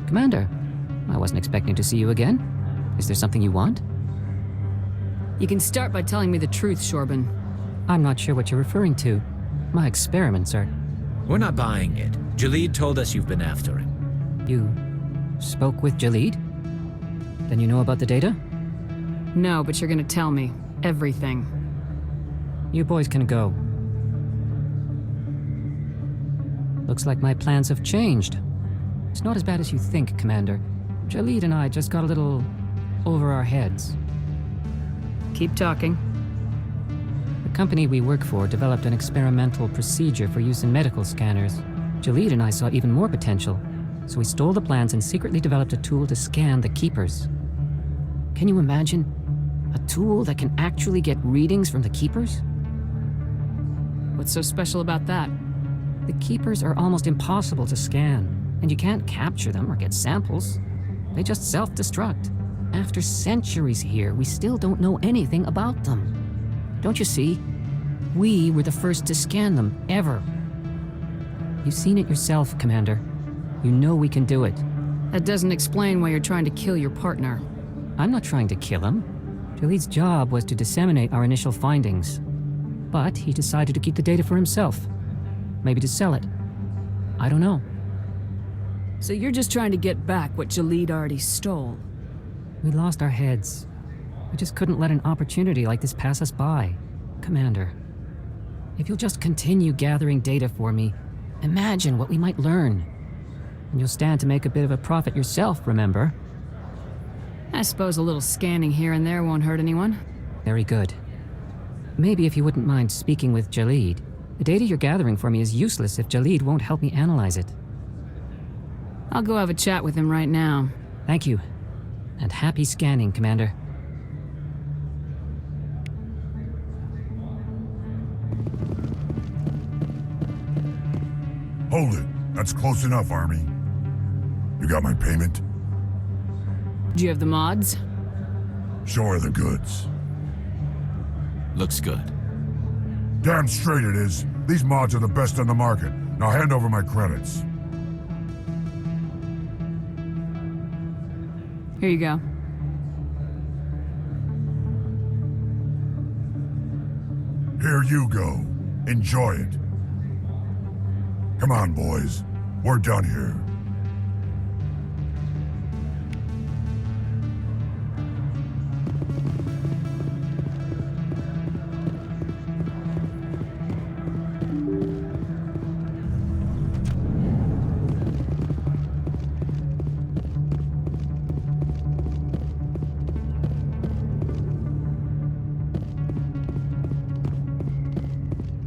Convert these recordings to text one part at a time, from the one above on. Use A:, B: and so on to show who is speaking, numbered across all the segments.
A: Commander, I wasn't expecting to see you again. Is there something you want?
B: You can start by telling me the truth, Shorban.
A: I'm not sure what you're referring to. My experiments are...
C: We're not buying it. Jalid told us you've been after him.
A: You spoke with Jalid? Then you know about the data?
B: No, but you're gonna tell me. Everything.
A: You boys can go. Looks like my plans have changed. It's not as bad as you think, Commander. Jalid and I just got a little over our heads.
B: Keep talking.
A: The company we work for developed an experimental procedure for use in medical scanners. Jalid and I saw even more potential, so we stole the plans and secretly developed a tool to scan the Keepers. Can you imagine? A tool that can actually get readings from the Keepers?
B: What's so special about that?
A: The Keepers are almost impossible to scan, and you can't capture them or get samples. They just self-destruct. After centuries here, we still don't know anything about them. Don't you see? We were the first to scan them, ever. You've seen it yourself, Commander. You know we can do it.
B: That doesn't explain why you're trying to kill your partner.
A: I'm not trying to kill him. Jalid's job was to disseminate our initial findings. But he decided to keep the data for himself. Maybe to sell it. I don't know.
B: So you're just trying to get back what Jalid already stole?
A: We lost our heads. We just couldn't let an opportunity like this pass us by. Commander, if you'll just continue gathering data for me, imagine what we might learn. And you'll stand to make a bit of a profit yourself, remember?
B: I suppose a little scanning here and there won't hurt anyone.
A: Very good. Maybe if you wouldn't mind speaking with Jalid. The data you're gathering for me is useless if Jalid won't help me analyze it.
B: I'll go have a chat with him right now.
A: Thank you. And happy scanning, Commander.
D: Hold it. That's close enough, Army. You got my payment?
B: Do you have the mods?
D: Show her the goods.
C: Looks good.
D: Damn straight it is. These mods are the best on the market. Now hand over my credits.
B: Here you go.
D: Here you go. Enjoy it. Come on, boys. We're done here.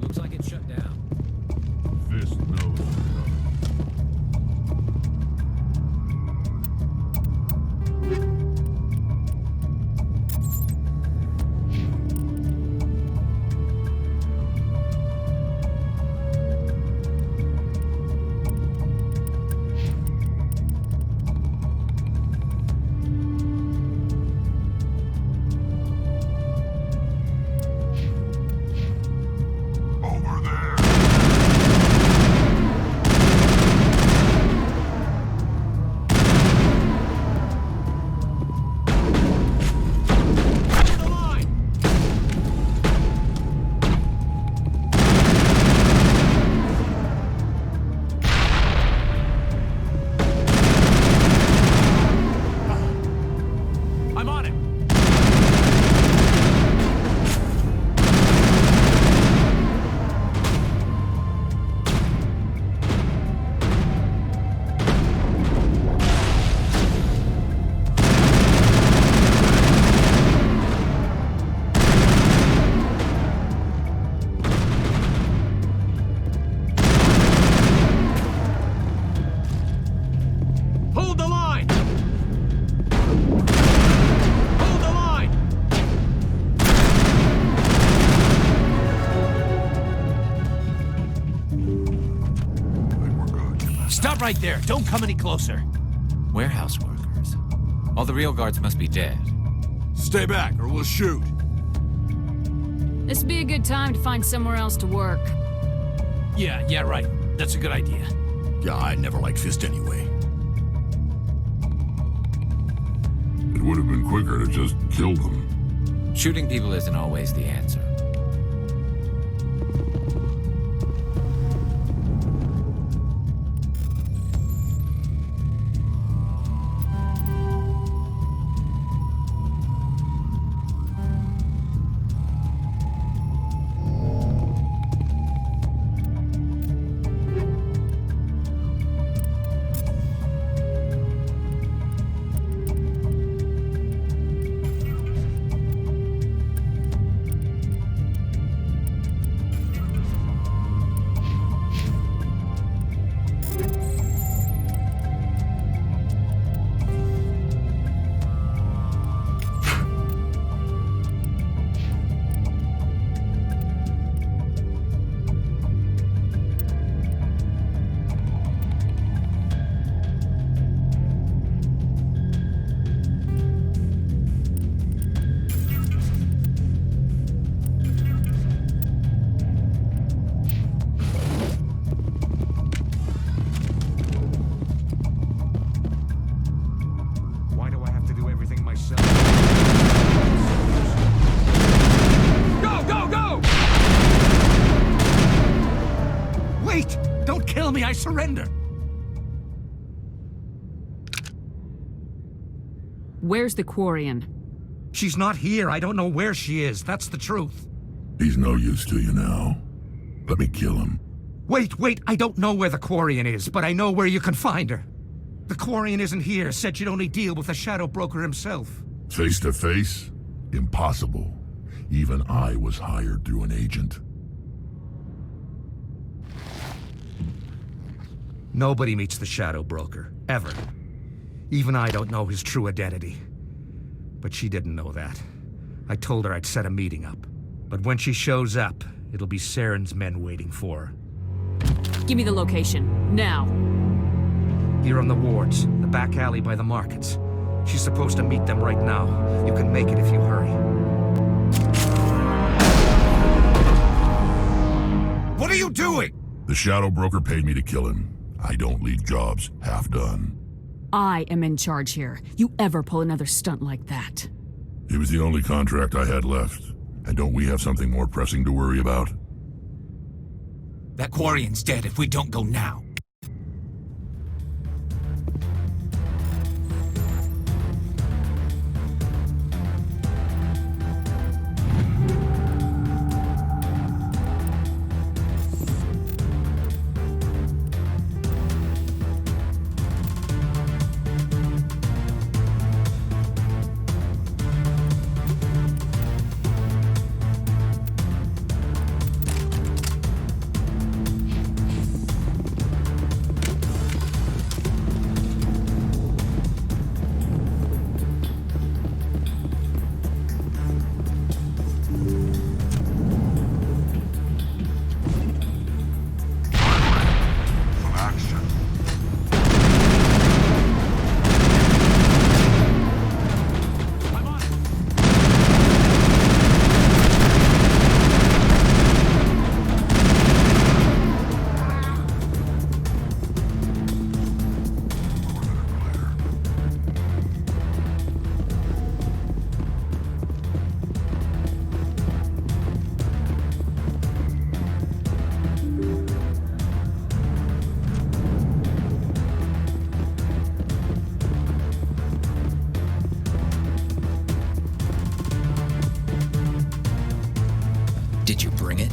C: Looks like it's shut down.
D: Fist knows. Over there.
C: I'm on it! Hold the line! Hold the line!
D: I think we're good.
C: Stop right there! Don't come any closer! Warehouse workers. All the real guards must be dead.
E: Stay back, or we'll shoot.
B: This'd be a good time to find somewhere else to work.
E: Yeah, right. That's a good idea.
F: Yeah, I never liked Fist anyway.
D: It would have been quicker to just kill them.
C: Shooting people isn't always the answer.
E: Why do I have to do everything myself? Go! Wait! Don't kill me, I surrender!
B: Where's the Quarian?
E: She's not here. I don't know where she is. That's the truth.
D: He's no use to you now. Let me kill him.
E: Wait. I don't know where the Quarian is, but I know where you can find her. The Quarian isn't here. Said she'd only deal with the Shadow Broker himself.
D: Face to face? Impossible. Even I was hired through an agent.
E: Nobody meets the Shadow Broker, ever. Even I don't know his true identity. But she didn't know that. I told her I'd set a meeting up. But when she shows up, it'll be Saren's men waiting for her.
B: Give me the location, now.
E: Here on the wards, the back alley by the markets. She's supposed to meet them right now. You can make it if you hurry.
F: What are you doing?
D: The Shadow Broker paid me to kill him. I don't leave jobs half done.
B: I am in charge here. You ever pull another stunt like that?
D: It was the only contract I had left. And don't we have something more pressing to worry about?
F: That Quarian's dead if we don't go now.
G: Did you bring it?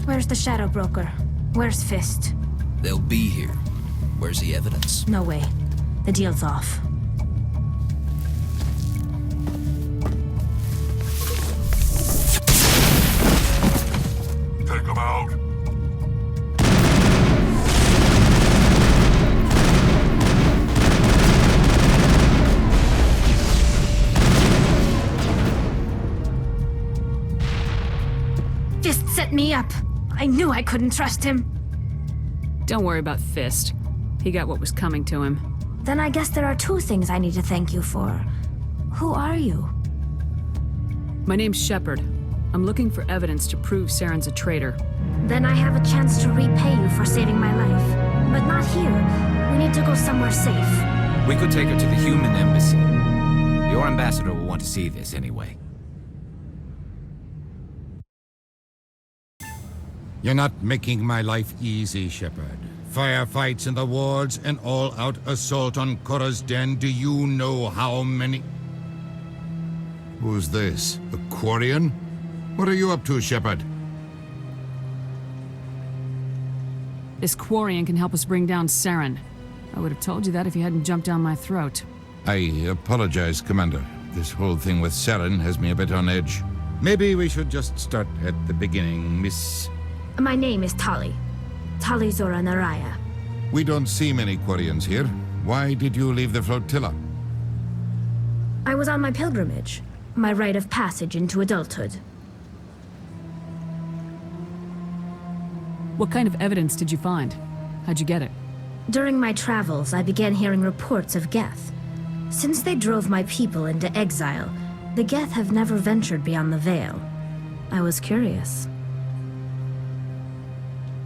H: Where's the Shadow Broker? Where's Fist?
G: They'll be here. Where's the evidence?
H: No way. The deal's off.
D: Take him out.
H: Fist set me up. I knew I couldn't trust him.
B: Don't worry about Fist. He got what was coming to him.
H: Then I guess there are two things I need to thank you for. Who are you?
B: My name's Shepard. I'm looking for evidence to prove Saren's a traitor.
H: Then I have a chance to repay you for saving my life. But not here. We need to go somewhere safe.
F: We could take her to the human embassy. Your ambassador will want to see this anyway.
I: You're not making my life easy, Shepard. Firefights in the wards, an all-out assault on Korra's den. Do you know how many... Who's this? The Quarian? What are you up to, Shepard?
B: This Quarian can help us bring down Saren. I would have told you that if you hadn't jumped down my throat.
I: I apologize, Commander. This whole thing with Saren has me a bit on edge. Maybe we should just start at the beginning, Miss...
H: My name is Tali. Tali Zora Naraya.
I: We don't see many Quarians here. Why did you leave the flotilla?
H: I was on my pilgrimage. My rite of passage into adulthood.
B: What kind of evidence did you find? How'd you get it?
H: During my travels, I began hearing reports of Geth. Since they drove my people into exile, the Geth have never ventured beyond the Veil. I was curious.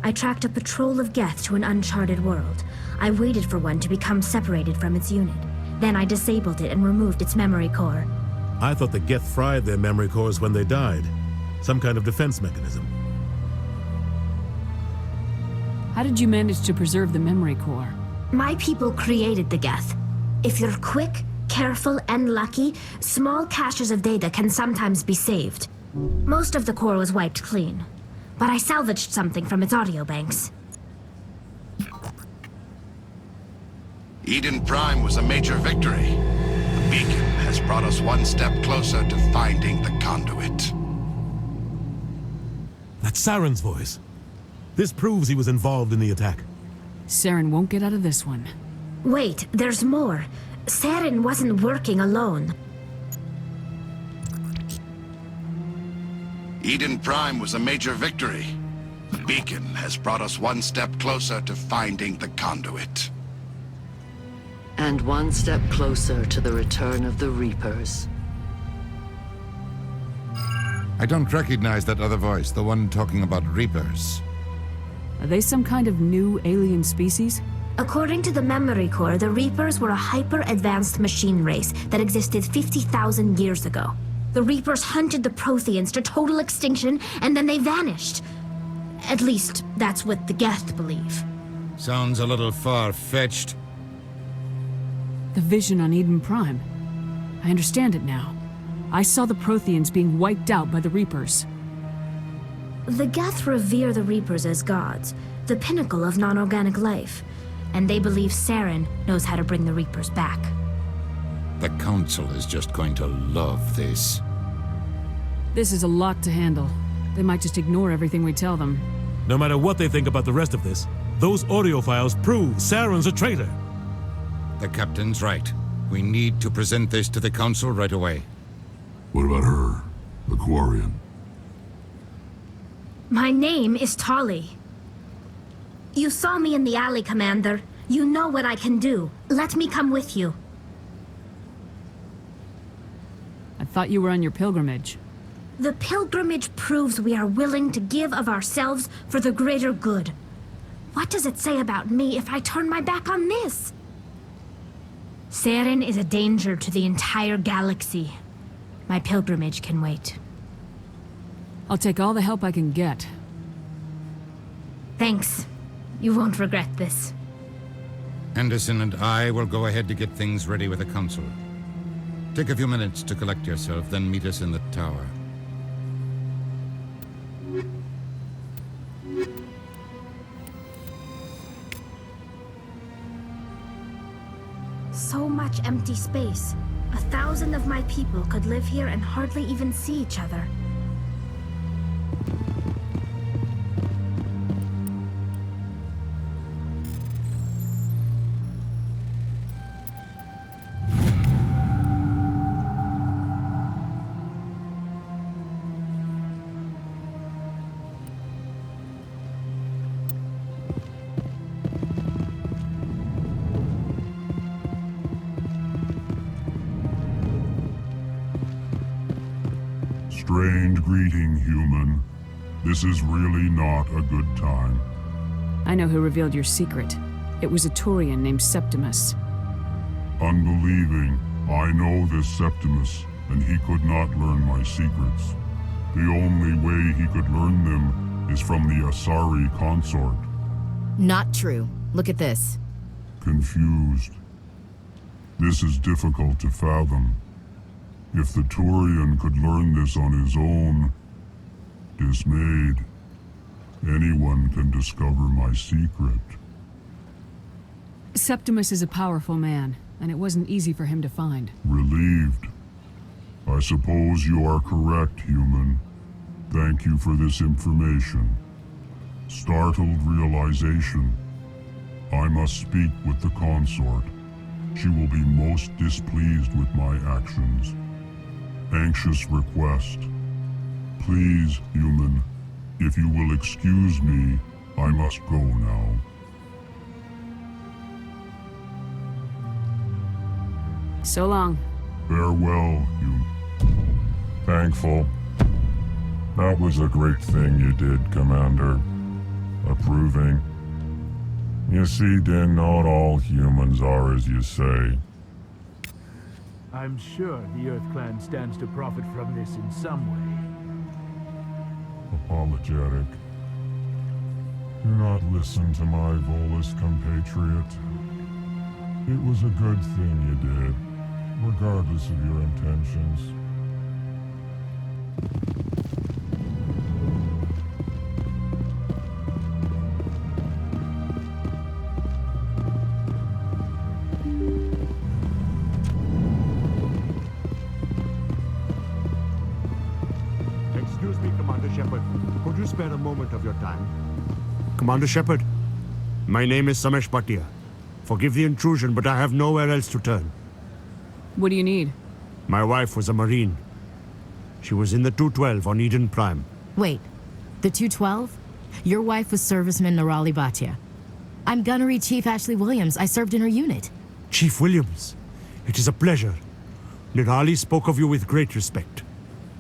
H: I tracked a patrol of Geth to an uncharted world. I waited for one to become separated from its unit. Then I disabled it and removed its memory core.
J: I thought the Geth fried their memory cores when they died. Some kind of defense mechanism.
B: How did you manage to preserve the memory core?
H: My people created the Geth. If you're quick, careful, and lucky, small caches of data can sometimes be saved. Most of the core was wiped clean, but I salvaged something from its audio banks.
K: Eden Prime was a major victory. The beacon has brought us one step closer to finding the conduit.
J: That's Saren's voice. This proves he was involved in the attack.
B: Saren won't get out of this one.
H: Wait, there's more. Saren wasn't working alone.
K: Eden Prime was a major victory. The beacon has brought us one step closer to finding the conduit.
L: And one step closer to the return of the Reapers.
I: I don't recognize that other voice, the one talking about Reapers.
B: Are they some kind of new alien species?
H: According to the memory core, the Reapers were a hyper-advanced machine race that existed 50,000 years ago. The Reapers hunted the Protheans to total extinction, and then they vanished. At least, that's what the Geth believe.
I: Sounds a little far-fetched.
B: The vision on Eden Prime. I understand it now. I saw the Protheans being wiped out by the Reapers.
H: The Geth revere the Reapers as gods, the pinnacle of non-organic life. And they believe Saren knows how to bring the Reapers back.
I: The Council is just going to love this.
B: This is a lot to handle. They might just ignore everything we tell them.
J: No matter what they think about the rest of this, those audio files prove Saren's a traitor.
I: The Captain's right. We need to present this to the Council right away.
D: What about her? The Quarian?
H: My name is Tali. You saw me in the alley, Commander. You know what I can do. Let me come with you.
B: I thought you were on your pilgrimage.
H: The pilgrimage proves we are willing to give of ourselves for the greater good. What does it say about me if I turn my back on this? Saren is a danger to the entire galaxy. My pilgrimage can wait.
B: I'll take all the help I can get.
H: Thanks. You won't regret this.
I: Anderson and I will go ahead to get things ready with the Council. Take a few minutes to collect yourself, then meet us in the tower.
H: So much empty space. 1,000 of my people could live here and hardly even see each other.
D: Strained greeting, human. This is really not a good time.
B: I know who revealed your secret. It was a Turian named Septimus.
D: Unbelieving, I know this Septimus, and he could not learn my secrets. The only way he could learn them is from the Asari consort.
M: Not true. Look at this.
D: Confused. This is difficult to fathom. If the Turian could learn this on his own, dismayed, anyone can discover my secret.
B: Septimus is a powerful man, and it wasn't easy for him to find.
D: Relieved. I suppose you are correct, human. Thank you for this information. Startled realization. I must speak with the consort. She will be most displeased with my actions. Anxious request. Please, human, if you will excuse me, I must go now.
B: So long.
D: Farewell, human. Thankful. That was a great thing you did, Commander. Approving. You see, Din, not all humans are as you say.
N: I'm sure the Earth Clan stands to profit from this in some way.
D: Apologetic. Do not listen to my Volus compatriot. It was a good thing you did, regardless of your intentions.
O: Excuse me, Commander Shepard. Could you spare a moment of your time? Commander Shepard, my name is Samesh Bhatia. Forgive the intrusion, but I have nowhere else to turn.
B: What do you need?
O: My wife was a Marine. She was in the 212 on Eden Prime.
M: Wait, the 212? Your wife was Serviceman Nirali Bhatia. I'm Gunnery Chief Ashley Williams. I served in her unit.
O: Chief Williams, it is a pleasure. Nirali spoke of you with great respect.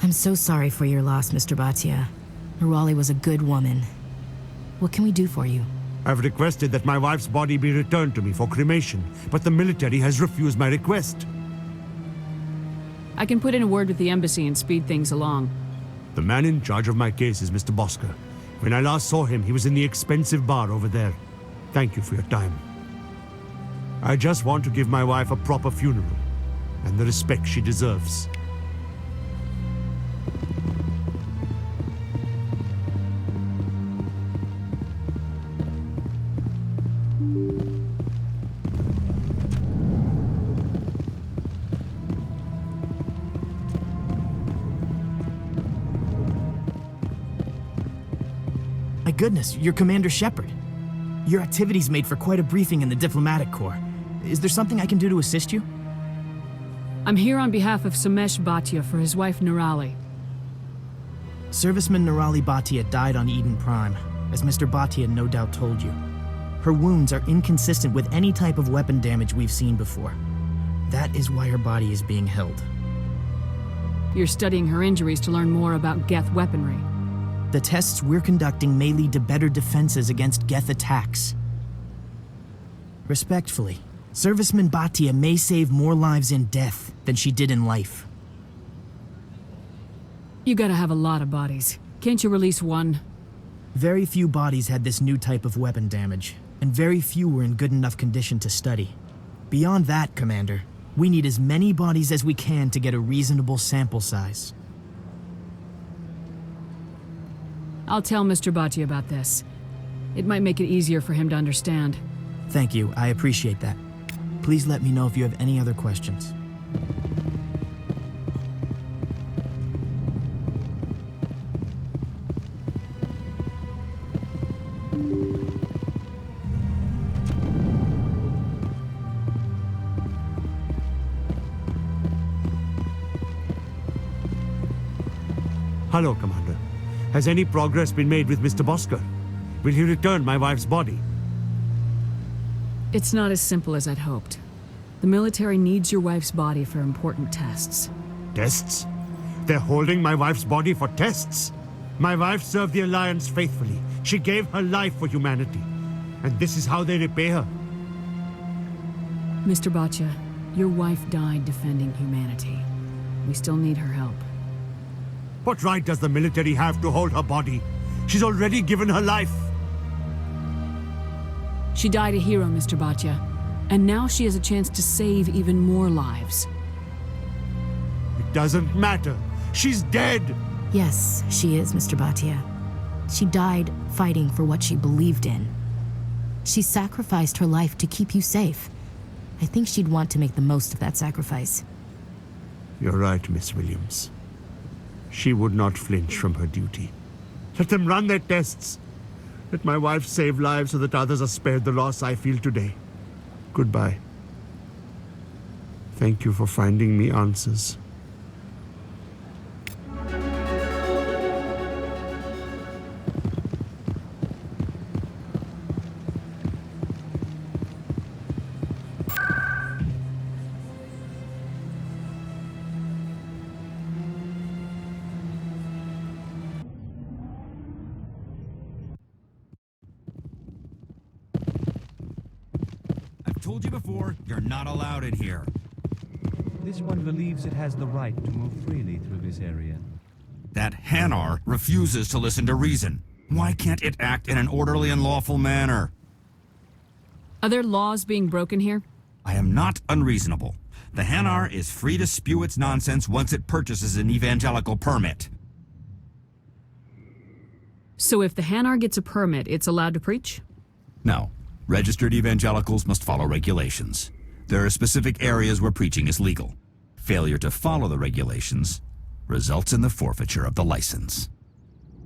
M: I'm so sorry for your loss, Mr. Bhatia. Nirali was a good woman. What can we do for you?
O: I've requested that my wife's body be returned to me for cremation, but the military has refused my request.
B: I can put in a word with the embassy and speed things along.
O: The man in charge of my case is Mr. Bosker. When I last saw him, he was in the expensive bar over there. Thank you for your time. I just want to give my wife a proper funeral, and the respect she deserves.
P: My goodness, you're Commander Shepard. Your activities made for quite a briefing in the Diplomatic Corps. Is there something I can do to assist you?
B: I'm here on behalf of Samesh Bhatia for his wife Nirali.
P: Serviceman Nirali Bhatia died on Eden Prime, as Mr. Bhatia no doubt told you. Her wounds are inconsistent with any type of weapon damage we've seen before. That is why her body is being held.
B: You're studying her injuries to learn more about Geth weaponry.
P: The tests we're conducting may lead to better defenses against Geth attacks. Respectfully, Serviceman Bhatia may save more lives in death than she did in life.
B: You gotta have a lot of bodies. Can't you release one?
P: Very few bodies had this new type of weapon damage, and very few were in good enough condition to study. Beyond that, Commander, we need as many bodies as we can to get a reasonable sample size.
B: I'll tell Mr. Bhatia about this. It might make it easier for him to understand.
P: Thank you, I appreciate that. Please let me know if you have any other questions.
O: Hello, Commander. Has any progress been made with Mr. Bosker? Will he return my wife's body?
B: It's not as simple as I'd hoped. The military needs your wife's body for important tests.
O: Tests? They're holding my wife's body for tests. My wife served the Alliance faithfully. She gave her life for humanity. And this is how they repay her.
B: Mr. Baccia, your wife died defending humanity. We still need her help.
O: What right does the military have to hold her body? She's already given her life.
B: She died a hero, Mr. Baccia. And now she has a chance to save even more lives.
O: It doesn't matter. She's dead.
M: Yes, she is, Mr. Baccia. She died fighting for what she believed in. She sacrificed her life to keep you safe. I think she'd want to make the most of that sacrifice.
O: You're right, Miss Williams. She would not flinch from her duty. Let them run their tests. Let my wife save lives so that others are spared the loss I feel today. Goodbye. Thank you for finding me answers.
F: I've told you before, you're not allowed in here.
Q: This one believes it has the right to move freely through this area.
F: That Hanar refuses to listen to reason. Why can't it act in an orderly and lawful manner?
B: Are there laws being broken here?
F: I am not unreasonable. The Hanar is free to spew its nonsense once it purchases an evangelical permit.
B: So if the Hanar gets a permit, it's allowed to preach?
F: No. Registered evangelicals must follow regulations. There are specific areas where preaching is legal. Failure to follow the regulations results in the forfeiture of the license.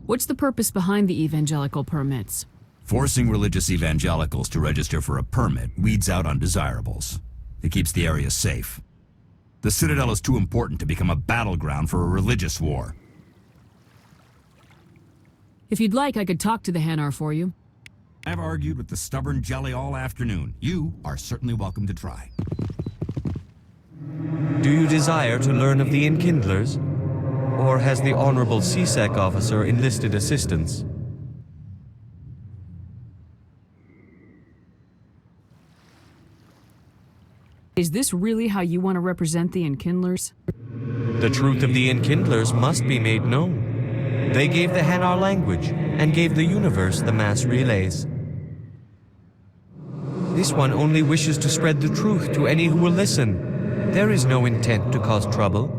B: What's the purpose behind the evangelical permits?
F: Forcing religious evangelicals to register for a permit weeds out undesirables. It keeps the area safe. The Citadel is too important to become a battleground for a religious war.
B: If you'd like, I could talk to the Hanar for you.
F: I've argued with the stubborn jelly all afternoon. You are certainly welcome to try.
Q: Do you desire to learn of the Enkindlers? Or has the Honorable CSEC officer enlisted assistance?
B: Is this really how you want to represent the Enkindlers?
Q: The truth of the Enkindlers must be made known. They gave the Hanar language and gave the universe the mass relays. This one only wishes to spread the truth to any who will listen. There is no intent to cause trouble.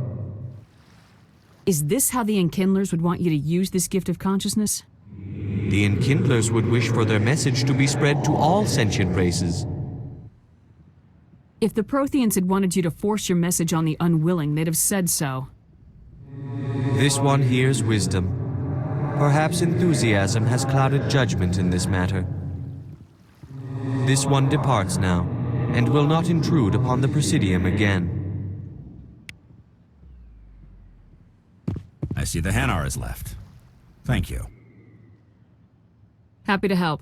B: Is this how the Enkindlers would want you to use this gift of consciousness?
Q: The Enkindlers would wish for their message to be spread to all sentient races.
B: If the Protheans had wanted you to force your message on the unwilling, they'd have said so.
Q: This one hears wisdom. Perhaps enthusiasm has clouded judgment in this matter. This one departs now, and will not intrude upon the Presidium again.
F: I see the Hanar is left. Thank you.
B: Happy to help.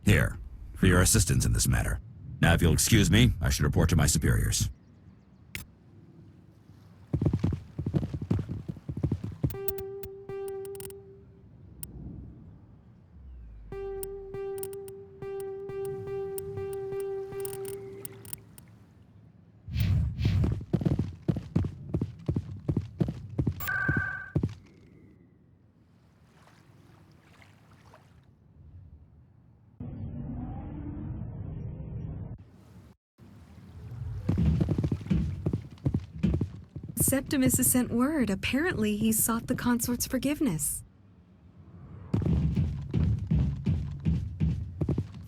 F: Here, for your assistance in this matter. Now, if you'll excuse me, I should report to my superiors.
R: Septimus has sent word. Apparently, he sought the consort's forgiveness.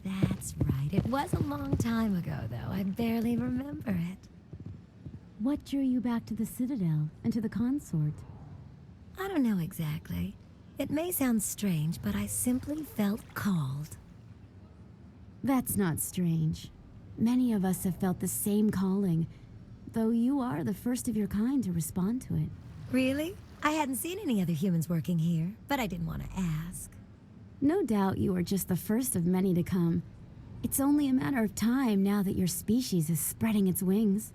H: That's right. It was a long time ago, though. I barely remember it.
S: What drew you back to the Citadel and to the consort?
H: I don't know exactly. It may sound strange, but I simply felt called.
S: That's not strange. Many of us have felt the same calling, though you are the first of your kind to respond to it.
H: Really? I hadn't seen any other humans working here, but I didn't want to ask.
S: No doubt you are just the first of many to come. It's only a matter of time now that your species is spreading its wings.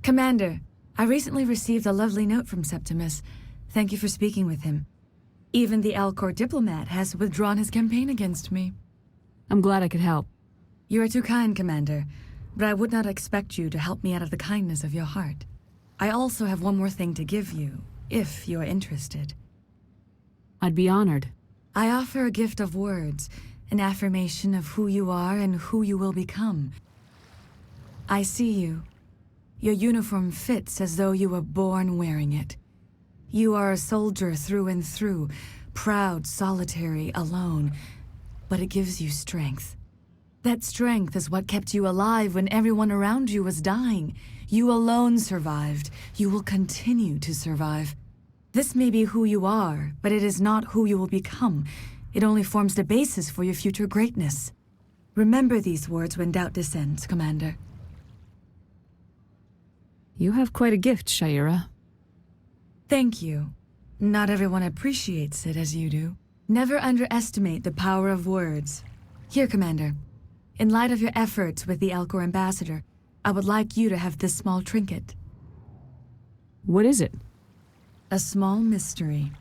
B: Commander, I recently received a lovely note from Septimus. Thank you for speaking with him. Even the Alcor diplomat has withdrawn his campaign against me. I'm glad I could help. You are too kind, Commander, but I would not expect you to help me out of the kindness of your heart. I also have one more thing to give you, if you are interested. I'd be honored. I offer a gift of words, an affirmation of who you are and who you will become. I see you. Your uniform fits as though you were born wearing it. You are a soldier through and through, proud, solitary, alone, but it gives you strength. That strength is what kept you alive when everyone around you was dying. You alone survived. You will continue to survive. This may be who you are, but it is not who you will become. It only forms the basis for your future greatness. Remember these words when doubt descends, Commander. You have quite a gift, Shaira. Thank you. Not everyone appreciates it as you do. Never underestimate the power of words. Here, Commander. In light of your efforts with the Alcor ambassador, I would like you to have this small trinket. What is it? A small mystery.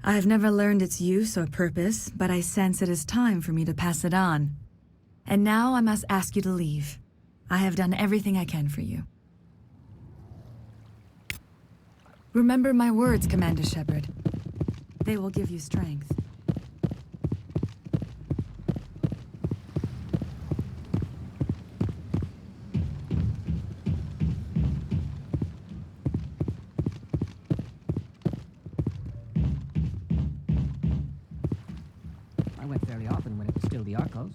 B: I have never learned its use or purpose, but I sense it is time for me to pass it on. And now I must ask you to leave. I have done everything I can for you. Remember my words, Commander Shepard. They will give you strength.
A: I went fairly often when it was still the Arcos.